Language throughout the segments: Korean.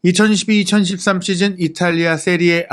2012-2013 시즌 이탈리아 세리에 A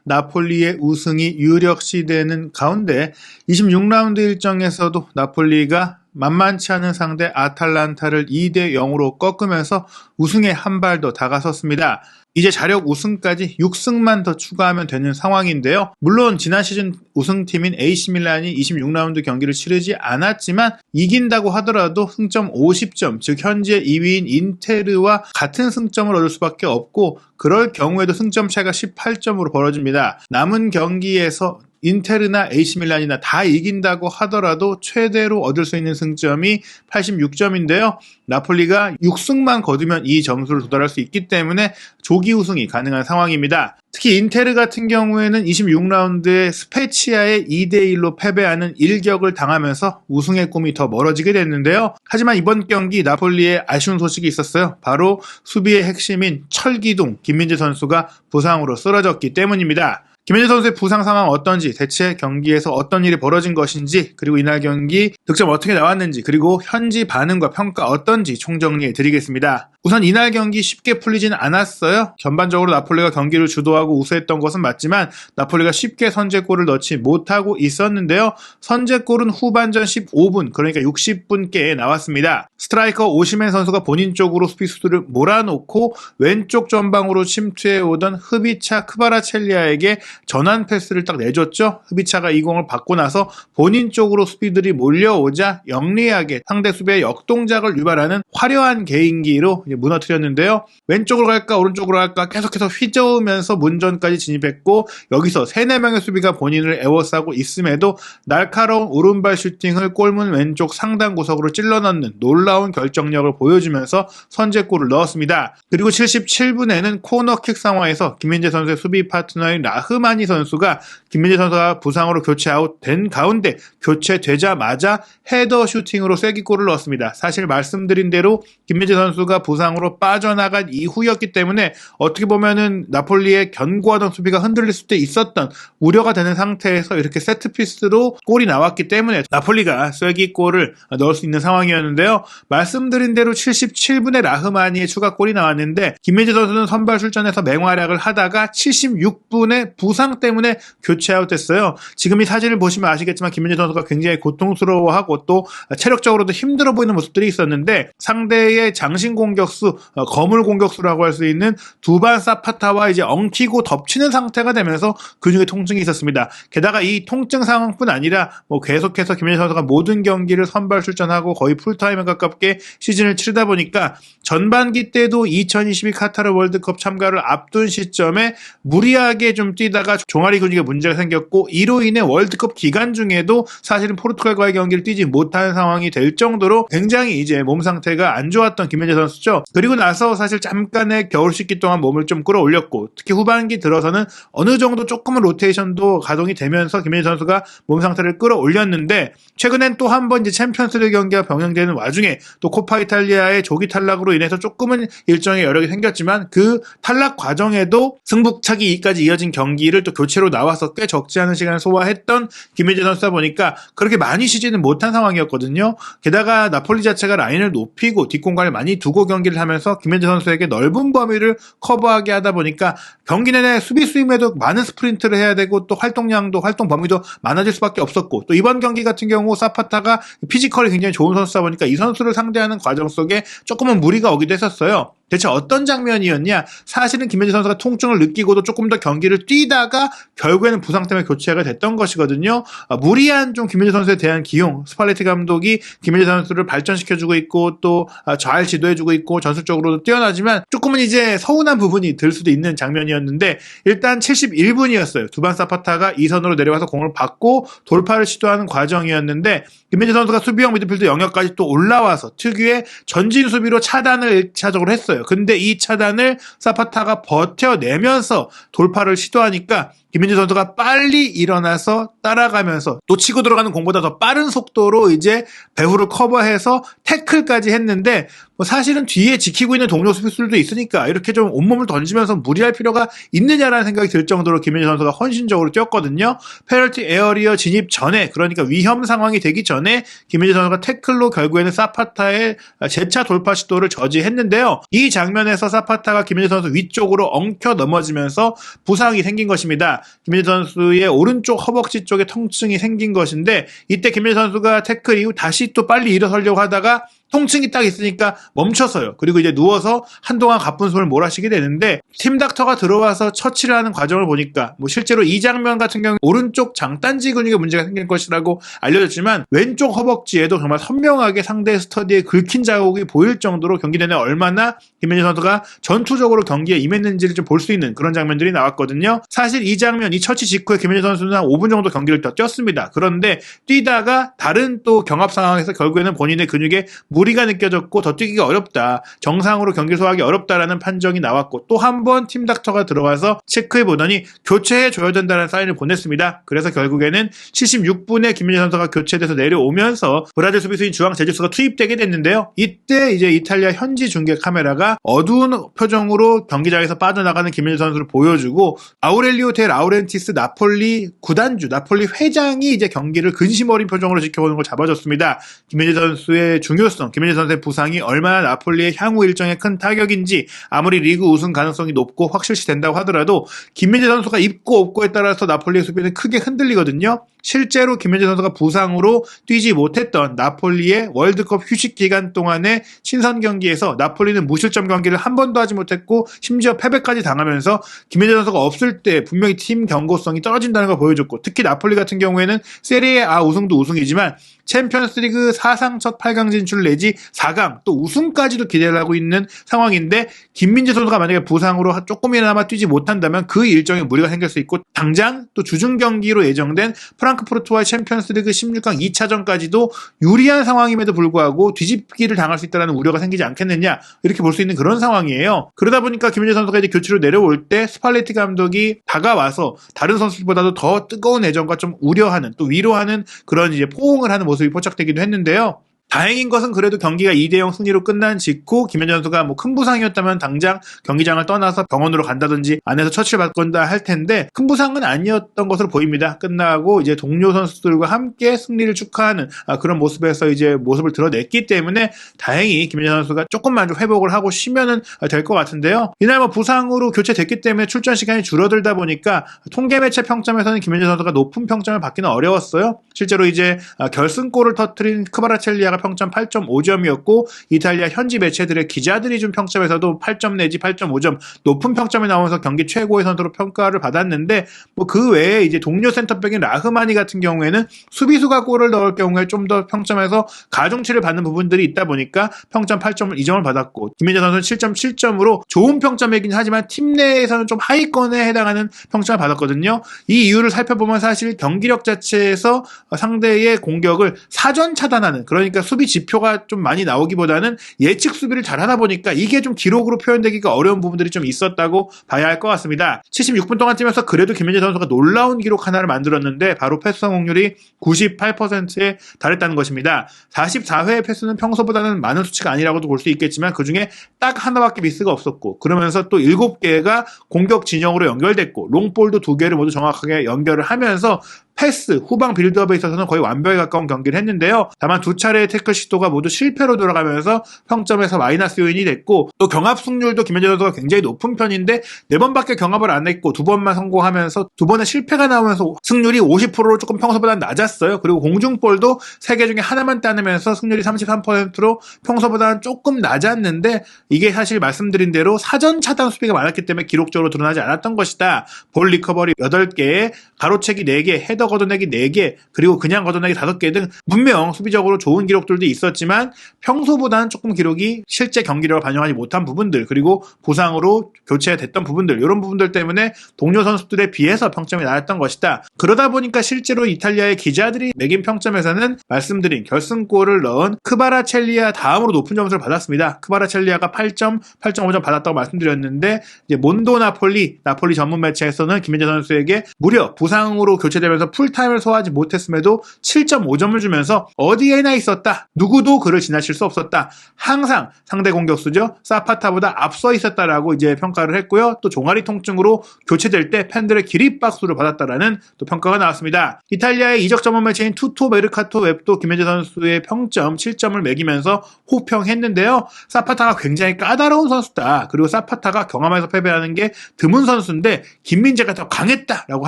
나폴리의 우승이 유력시되는 가운데 26라운드 일정에서도 나폴리가 만만치 않은 상대 아탈란타를 2대 0으로 꺾으면서 우승에 한 발 더 다가섰습니다. 이제 자력 우승까지 6승만 더 추가하면 되는 상황인데요. 물론 지난 시즌 우승팀인 AC밀란이 26라운드 경기를 치르지 않았지만 이긴다고 하더라도 승점 50점, 즉 현재 2위인 인테르와 같은 승점을 얻을 수밖에 없고 그럴 경우에도 승점 차이가 18점으로 벌어집니다. 남은 경기에서 인테르나 AC밀란이나 다 이긴다고 하더라도 최대로 얻을 수 있는 승점이 86점인데요. 나폴리가 6승만 거두면 이 점수를 도달할 수 있기 때문에 조기 우승이 가능한 상황입니다. 특히 인테르 같은 경우에는 26라운드에 스페치아에 2대1로 패배하는 일격을 당하면서 우승의 꿈이 더 멀어지게 됐는데요. 하지만 이번 경기 나폴리에 아쉬운 소식이 있었어요. 바로 수비의 핵심인 철기둥 김민재 선수가 부상으로 쓰러졌기 때문입니다. 김민재 선수의 부상 상황 어떤지, 대체 경기에서 어떤 일이 벌어진 것인지, 그리고 이날 경기 득점 어떻게 나왔는지, 그리고 현지 반응과 평가 어떤지 총정리해 드리겠습니다. 우선 이날 경기 쉽게 풀리진 않았어요. 전반적으로 나폴리가 경기를 주도하고 우세했던 것은 맞지만 나폴리가 쉽게 선제골을 넣지 못하고 있었는데요. 선제골은 후반전 15분, 그러니까 60분께에 나왔습니다. 스트라이커 오시멘 선수가 본인 쪽으로 수비수들을 몰아놓고 왼쪽 전방으로 침투해 오던 흐비차 크바라첼리아에게 전환 패스를 딱 내줬죠. 흐비차가 이 공을 받고 나서 본인 쪽으로 수비들이 몰려오자 영리하게 상대 수비의 역동작을 유발하는 화려한 개인기로 무너뜨렸는데요. 왼쪽으로 갈까 오른쪽으로 갈까 계속해서 휘저으면서 문전까지 진입했고 여기서 3-4명의 수비가 본인을 에워싸고 있음에도 날카로운 오른발 슈팅을 골문 왼쪽 상단 구석으로 찔러 넣는 놀라운 결정력을 보여주면서 선제골을 넣었습니다. 그리고 77분에는 코너킥 상황에서 김민재 선수의 수비 파트너인 라흐마니 선수가 김민재 선수가 부상으로 교체 아웃된 가운데 교체되자마자 헤더 슈팅으로 쐐기골을 넣었습니다. 사실 말씀드린 대로 김민재 선수가 부상으로 빠져나간 이후였기 때문에 어떻게 보면은 나폴리의 견고하던 수비가 흔들릴 수도 있었던 우려가 되는 상태에서 이렇게 세트피스로 골이 나왔기 때문에 나폴리가 쐐기골을 넣을 수 있는 상황이었는데요. 말씀드린 대로 77분에 라흐마니의 추가골이 나왔는데 김민재 선수는 선발 출전에서 맹활약을 하다가 76분에 부상 때문에 교체 아웃됐어요. 지금 이 사진을 보시면 아시겠지만 김민재 선수가 굉장히 고통스러워하고 또 체력적으로도 힘들어 보이는 모습들이 있었는데 상대의 장신 공격수, 거물 공격수라고 할 수 있는 두반 사파타와 이제 엉키고 덮치는 상태가 되면서 근육에 통증이 있었습니다. 게다가 이 통증 상황뿐 아니라 계속해서 김민재 선수가 모든 경기를 선발 출전하고 거의 풀타임에 가깝게 시즌을 치르다 보니까 전반기 때도 2022 카타르 월드컵 참가를 앞둔 시점에 무리하게 좀 뛰다가 종아리 근육에 문제가 생겼고 이로 인해 월드컵 기간 중에도 사실은 포르투갈과의 경기를 뛰지 못하는 상황이 될 정도로 굉장히 이제 몸 상태가 안 좋았던 김민재 선수죠. 그리고 나서 사실 잠깐의 겨울 식기 동안 몸을 좀 끌어올렸고 특히 후반기 들어서는 어느 정도 조금은 로테이션도 가동이 되면서 김민재 선수가 몸 상태를 끌어올렸는데 최근엔 또 한 번 이제 챔피언스리그 경기가 병행되는 와중에 또 코파 이탈리아의 조기 탈락으로 인해서 조금은 일정의 여력이 생겼지만 그 탈락 과정에도 승부차기까지 이어진 경기를 또 교체로 나와서 꽤 적지 않은 시간을 소화했던 김민재 선수다 보니까 그렇게 많이 쉬지는 못한 상황이었거든요. 게다가 나폴리 자체가 라인을 높이고 뒷공간을 많이 두고 경기를 하면서 김민재 선수에게 넓은 범위를 커버하게 하다 보니까 경기 내내 수비수임에도 많은 스프린트를 해야 되고 또 활동량도 활동 범위도 많아질 수밖에 없었고 또 이번 경기 같은 경우 사파타가 피지컬이 굉장히 좋은 선수다 보니까 이 선수를 상대하는 과정 속에 조금은 무리가 오기도 했었어요. 대체 어떤 장면이었냐? 사실은 김민재 선수가 통증을 느끼고도 조금 더 경기를 뛰다가 결국에는 부상 때문에 교체가 됐던 것이거든요. 무리한 좀 김민재 선수에 대한 기용, 스팔레티 감독이 김민재 선수를 발전시켜주고 있고 또 잘 지도해주고 있고 전술적으로도 뛰어나지만 조금은 이제 서운한 부분이 들 수도 있는 장면이었는데 일단 71분이었어요. 두반 사파타가 2선으로 내려와서 공을 받고 돌파를 시도하는 과정이었는데 김민재 선수가 수비형 미드필드 영역까지 또 올라와서 특유의 전진 수비로 차단을 1차적으로 했어요. 근데 이 차단을 사파타가 버텨내면서 돌파를 시도하니까 김민재 선수가 빨리 일어나서 따라가면서 또 치고 들어가는 공보다 더 빠른 속도로 이제 배후를 커버해서 태클까지 했는데 뭐 사실은 뒤에 지키고 있는 동료 수비수들도 있으니까 이렇게 좀 온몸을 던지면서 무리할 필요가 있느냐라는 생각이 들 정도로 김민재 선수가 헌신적으로 뛰었거든요. 페널티 에어리어 진입 전에, 그러니까 위험 상황이 되기 전에 김민재 선수가 태클로 결국에는 사파타의 재차 돌파 시도를 저지했는데요. 이 장면에서 사파타가 김민재 선수 위쪽으로 엉켜 넘어지면서 부상이 생긴 것입니다. 김민재 선수의 오른쪽 허벅지 쪽에 통증이 생긴 것인데 이때 김민재 선수가 태클 이후 다시 또 빨리 일어서려고 하다가 통증이 딱 있으니까 멈췄어요. 그리고 이제 누워서 한동안 가쁜 숨을 몰아쉬게 되는데 팀 닥터가 들어와서 처치를 하는 과정을 보니까 뭐 실제로 이 장면 같은 경우 오른쪽 장단지 근육에 문제가 생긴 것이라고 알려졌지만 왼쪽 허벅지에도 정말 선명하게 상대의 스터디에 긁힌 자국이 보일 정도로 경기 내내 얼마나 김민재 선수가 전투적으로 경기에 임했는지를 좀 볼 수 있는 그런 장면들이 나왔거든요. 사실 이 장면, 이 처치 직후에 김민재 선수는 한 5분 정도 경기를 더 뛰었습니다. 그런데 뛰다가 다른 또 경합 상황에서 결국에는 본인의 근육에 무리가 느껴졌고 더 뛰기가 어렵다. 정상으로 경기 소화하기 어렵다라는 판정이 나왔고 또 한 번 팀 닥터가 들어와서 체크해보더니 교체해줘야 된다는 사인을 보냈습니다. 그래서 결국에는 76분에 김민재 선수가 교체돼서 내려오면서 브라질 수비수인 주앙 제주스가 투입되게 됐는데요. 이때 이제 이탈리아 현지 중계 카메라가 어두운 표정으로 경기장에서 빠져나가는 김민재 선수를 보여주고 아우렐리오 데 라우렌티스 나폴리 구단주, 나폴리 회장이 이제 경기를 근심 어린 표정으로 지켜보는 걸 잡아줬습니다. 김민재 선수의 중요성, 김민재 선수의 부상이 얼마나 나폴리의 향후 일정에 큰 타격인지 아무리 리그 우승 가능성이 높고 확실시 된다고 하더라도 김민재 선수가 있고 없고에 따라서 나폴리의 수비는 크게 흔들리거든요. 실제로 김민재 선수가 부상으로 뛰지 못했던 나폴리의 월드컵 휴식 기간 동안의 친선 경기에서 나폴리는 무실점 경기를 한 번도 하지 못했고 심지어 패배까지 당하면서 김민재 선수가 없을 때 분명히 팀 경고성이 떨어진다는 걸 보여줬고 특히 나폴리 같은 경우에는 세리에 A 우승도 우승이지만 챔피언스리그 사상 첫 8강 진출 내지 4강 또 우승까지도 기대를 하고 있는 상황인데 김민재 선수가 만약에 부상으로 조금이나마 뛰지 못한다면 그 일정에 무리가 생길 수 있고 당장 또 주중 경기로 예정된 프랑크푸르트와의 챔피언스리그 16강 2차전까지도 유리한 상황임에도 불구하고 뒤집기를 당할 수 있다는 우려가 생기지 않겠느냐 이렇게 볼 수 있는 그런 상황이에요. 그러다 보니까 김민재 선수가 이제 교체로 내려올 때 스팔레티 감독이 다가와서 다른 선수들보다도 더 뜨거운 애정과 좀 우려하는 또 위로하는 그런 이제 포옹을 하는 모습이 포착되기도 했는데요. 다행인 것은 그래도 경기가 2대0 승리로 끝난 직후 김민재 선수가 뭐 큰 부상이었다면 당장 경기장을 떠나서 병원으로 간다든지 안에서 처치를 받건다 할 텐데 큰 부상은 아니었던 것으로 보입니다. 끝나고 이제 동료 선수들과 함께 승리를 축하하는 그런 모습에서 이제 모습을 드러냈기 때문에 다행히 김민재 선수가 조금만 좀 회복을 하고 쉬면은 될 것 같은데요. 이날 뭐 부상으로 교체됐기 때문에 출전 시간이 줄어들다 보니까 통계 매체 평점에서는 김민재 선수가 높은 평점을 받기는 어려웠어요. 실제로 이제 결승골을 터뜨린 크바라첼리아가 평점 8.5점이었고 이탈리아 현지 매체들의 기자들이 준 평점에서도 8점 내지 8.5점 높은 평점이 나오면서 경기 최고의 선수로 평가를 받았는데 뭐 그 외에 이제 동료 센터백인 라흐마니 같은 경우에는 수비수가 골을 넣을 경우에 좀 더 평점에서 가중치를 받는 부분들이 있다 보니까 평점 8.2점을 받았고 김민재 선수는 7.7점으로 좋은 평점이긴 하지만 팀 내에서는 좀 하위권에 해당하는 평점을 받았거든요. 이 이유를 살펴보면 사실 경기력 자체에서 상대의 공격을 사전 차단하는 그러니까 수비 지표가 좀 많이 나오기보다는 예측 수비를 잘하다 보니까 이게 좀 기록으로 표현되기가 어려운 부분들이 좀 있었다고 봐야 할 것 같습니다. 76분 동안 뛰면서 그래도 김민재 선수가 놀라운 기록 하나를 만들었는데 바로 패스 성공률이 98%에 달했다는 것입니다. 44회의 패스는 평소보다는 많은 수치가 아니라고도 볼 수 있겠지만 그중에 딱 하나밖에 미스가 없었고 그러면서 또 7개가 공격 진영으로 연결됐고 롱볼도 2개를 모두 정확하게 연결을 하면서 패스, 후방 빌드업에 있어서는 거의 완벽에 가까운 경기를 했는데요. 다만 두 차례의 태클 시도가 모두 실패로 돌아가면서 평점에서 마이너스 요인이 됐고 또 경합 승률도 김민재 선수가 굉장히 높은 편인데 4번밖에 경합을 안 했고 2번만 성공하면서 2번의 실패가 나오면서 승률이 50%로 조금 평소보다 낮았어요. 그리고 공중볼도 3개 중에 하나만 따내면서 승률이 33%로 평소보다는 조금 낮았는데 이게 사실 말씀드린 대로 사전 차단 수비가 많았기 때문에 기록적으로 드러나지 않았던 것이다. 볼 리커버리 8개에 가로채기 4개, 헤더 걷어내기 4개, 그리고 그냥 걷어내기 5개 등 분명 수비적으로 좋은 기록들도 있었지만 평소보다는 조금 기록이 실제 경기력을 반영하지 못한 부분들, 그리고 부상으로 교체됐던 부분들, 이런 부분들 때문에 동료 선수들에 비해서 평점이 낮았던 것이다. 그러다 보니까 실제로 이탈리아의 기자들이 매긴 평점에서는 말씀드린 결승골을 넣은 크바라첼리아 다음으로 높은 점수를 받았습니다. 크바라첼리아가 8점, 8.5점 받았다고 말씀드렸는데, 이제 몬도 나폴리 전문 매체에서는 김민재 선수에게 무려 부상으로 교체되면서 풀타임을 소화하지 못했음에도 7.5점을 주면서 어디에나 있었다. 누구도 그를 지나칠 수 없었다. 항상 상대 공격수죠. 사파타보다 앞서 있었다라고 이제 평가를 했고요. 또 종아리 통증으로 교체될 때 팬들의 기립박수를 받았다라는 또 평가가 나왔습니다. 이탈리아의 이적 전문 매체인 투토 메르카토 웹도 김민재 선수의 평점 7점을 매기면서 호평했는데요. 사파타가 굉장히 까다로운 선수다. 그리고 사파타가 경험에서 패배하는 게 드문 선수인데 김민재가 더 강했다라고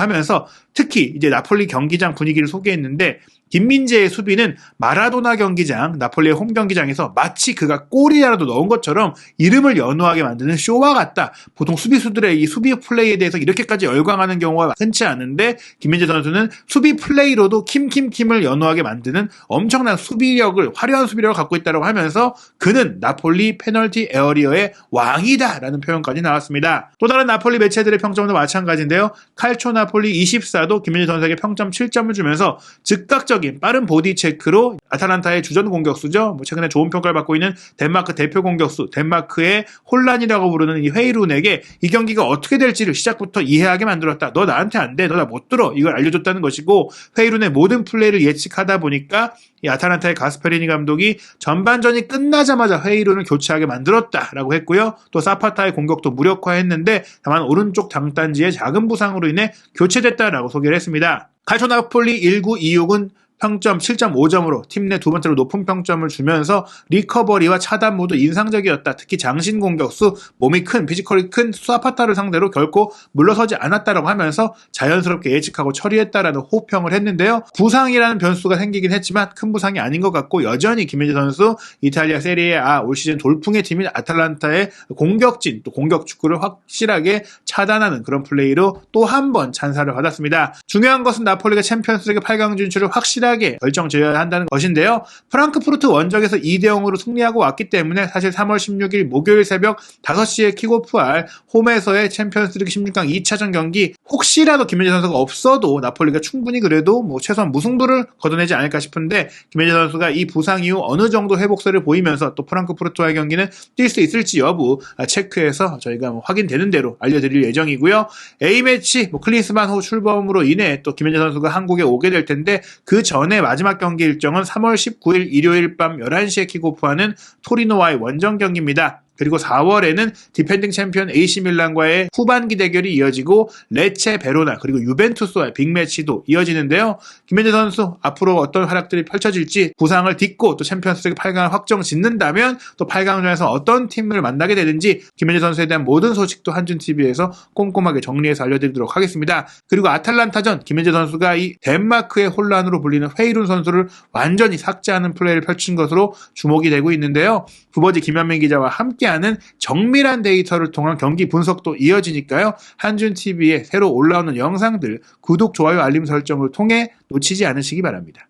하면서 특히 이제 나폴리 경기장 분위기를 소개했는데, 김민재의 수비는 마라도나 경기장, 나폴리의 홈 경기장에서 마치 그가 골이라도 넣은 것처럼 이름을 연호하게 만드는 쇼와 같다. 보통 수비수들의 이 수비 플레이에 대해서 이렇게까지 열광하는 경우가 흔치 않은데, 김민재 선수는 수비 플레이로도 킴을 연호하게 만드는 엄청난 수비력을, 화려한 수비력을 갖고 있다고 하면서 그는 나폴리 페널티 에어리어의 왕이다라는 표현까지 나왔습니다. 또 다른 나폴리 매체들의 평점도 마찬가지인데요. 칼초 나폴리 24도 김민재 선수에게 평점 7점을 주면서 즉각적 빠른 보디 체크로 아탈란타의 주전 공격수죠. 최근에 좋은 평가를 받고 있는 덴마크 대표 공격수, 덴마크의 혼란이라고 부르는 이 헤이룬에게 이 경기가 어떻게 될지를 시작부터 이해하게 만들었다. 너 나한테 안 돼. 너 나 못 들어. 이걸 알려줬다는 것이고, 헤이룬의 모든 플레이를 예측하다 보니까 이 아탈란타의 가스페리니 감독이 전반전이 끝나자마자 헤이룬을 교체하게 만들었다라고 했고요. 또 사파타의 공격도 무력화했는데 다만 오른쪽 장단지의 작은 부상으로 인해 교체됐다라고 소개를 했습니다. 칼초 나폴리 1926은 평점 7.5점으로 팀 내 두 번째로 높은 평점을 주면서 리커버리와 차단 모두 인상적이었다. 특히 장신 공격수, 몸이 큰, 피지컬이 큰 사파타를 상대로 결코 물러서지 않았다라고 하면서 자연스럽게 예측하고 처리했다라는 호평을 했는데요. 부상이라는 변수가 생기긴 했지만 큰 부상이 아닌 것 같고, 여전히 김민재 선수 이탈리아 세리에 A 올 시즌 돌풍의 팀인 아탈란타의 공격진, 또 공격 축구를 확실하게 차단하는 그런 플레이로 또 한 번 찬사를 받았습니다. 중요한 것은 나폴리가 챔피언스리그 8강 진출을 확실하게 결정지어야 한다는 것인데요. 프랑크푸르트 원정에서 2대0으로 승리하고 왔기 때문에 사실 3월 16일 목요일 새벽 5시에 킥오프할 홈에서의 챔피언스리그 16강 2차전 경기, 혹시라도 김민재 선수가 없어도 나폴리가 충분히 그래도 최소한 무승부를 거둬내지 않을까 싶은데, 김민재 선수가 이 부상 이후 어느 정도 회복세를 보이면서 또 프랑크푸르트와의 경기는 뛸 수 있을지 여부 체크해서 저희가 확인되는 대로 알려드릴 예정이고요. A매치 클린스만 호 출범으로 인해 또 김민재 선수가 한국에 오게 될 텐데, 그 전에 마지막 경기 일정은 3월 19일 일요일 밤 11시에 킥오프하는 토리노와의 원정 경기입니다. 그리고 4월에는 디펜딩 챔피언 AC밀란과의 후반기 대결이 이어지고 레체 베로나 그리고 유벤투스와의 빅매치도 이어지는데요. 김민재 선수 앞으로 어떤 활약들이 펼쳐질지, 부상을 딛고 또 챔피언스리그 8강을 확정 짓는다면 또 8강전에서 어떤 팀을 만나게 되는지 김민재 선수에 대한 모든 소식도 한준TV에서 꼼꼼하게 정리해서 알려드리도록 하겠습니다. 그리고 아탈란타전, 김민재 선수가 이 덴마크의 혼란으로 불리는 헤이룬 선수를 완전히 삭제하는 플레이를 펼친 것으로 주목이 되고 있는데요. 부버지 김현민 기자와 함께하는 정밀한 데이터를 통한 경기 분석도 이어지니까요. 한준TV에 새로 올라오는 영상들 구독, 좋아요, 알림 설정을 통해 놓치지 않으시기 바랍니다.